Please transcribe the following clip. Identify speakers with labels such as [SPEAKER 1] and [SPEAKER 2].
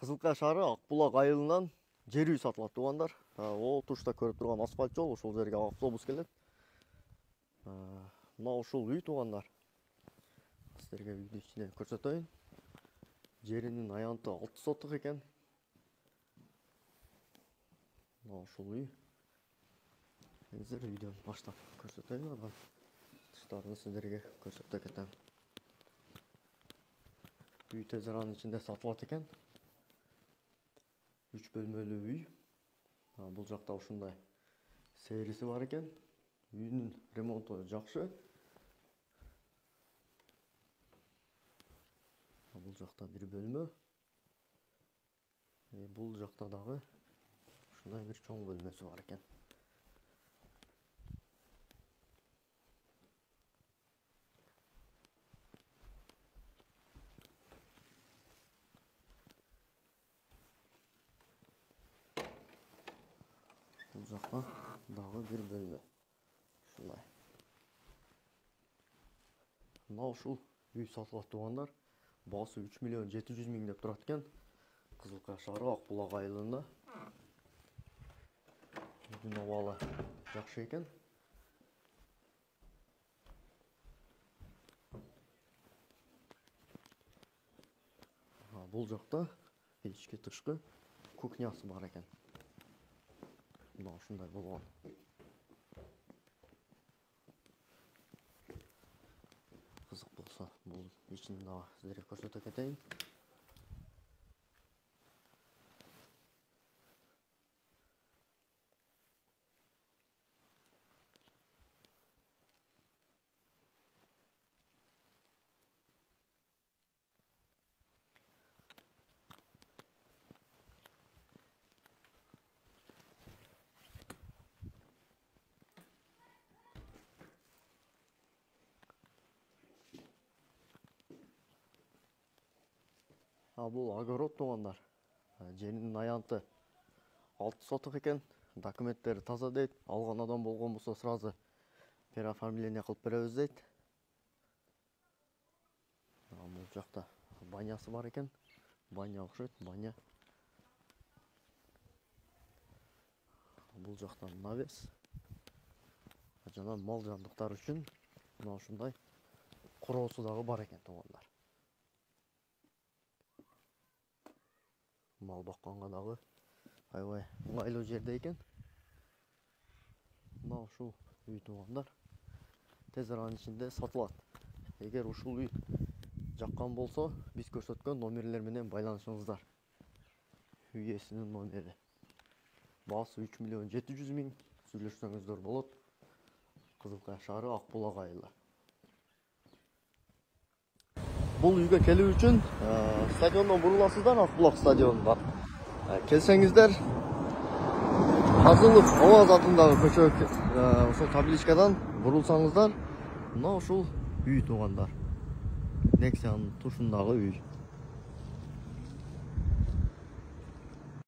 [SPEAKER 1] Кызылкая шаары Акбулак айылынан жер үй сатылат туугандар. Ол тушта көрүп турган асфальт жол, ошол жерге автобус келет. Мына ушул үй туугандар. Сиздерге үйдүн ичинен көрсөтөйүн. Жеринин аянты 6 сотук экен. Мына ушул үй. Эзер үйдөн баштап көрсөтөйүн анан тыштарын сиздерге көрсөтө кетем. Үй тез аранын ичинде сатылат экен. 3 бөлмөлүү үй. Бул жакта ушундай сериси бар экен. Үйдүн ремонту жакшы. Бул жакта бир бөлмө. Бул жакта дагы ушундай бир чоң бөлмөсү бар экен. Бул жакта дагы бир бөлмө. Ушундай. Мына ушул үй сатылат туугандар. Баасы 3 миллион 700 миң деп турат экен. Кызылкая шаары Акбулак айылында. Үйдүн абалы жакшы экен. Бул жакта ички тышкы кухнясы бар экен. Мына ушундай болгон. Кызык болсо, бул ичин дагы сиздерге көрсөтө кетейин. Бул огород туугандар. Жеринин аянты 6 сотук экен. Документтери таза дейт. Алган адам болгон болсо сразу переоформление кылып беребиз дейт. Бул жакта банясы бар экен. Баня окшойт, баня. Бул жакта навес. Жана мал жандыктар үчүн мына ушундай короосу дагы бар экен туугандар. Мал бакканга дагы аябай ыңгайлуу жерде экен. Мына ушул үй туугандар тез аранын ичинде сатылат. Эгер ушул үй жаккан болсо, биз көрсөткөн номерлер менен байланышыңыздар. Үй ээсинин номери. Баасы 3 миллион 700 миң. Сүйлөшсөңүздөр болот. Кызылкая шаары Акбулак айылы. Бул үйгө келүү үчүн стадиондон буруласыздар, Акбулак стадионунан. Келсеңиздер, Казылов Оваз атындагы көчө ошол табличкадан бурулсаңыздар, мына ушул үй туугандар. Нексиянын тушундагы үй.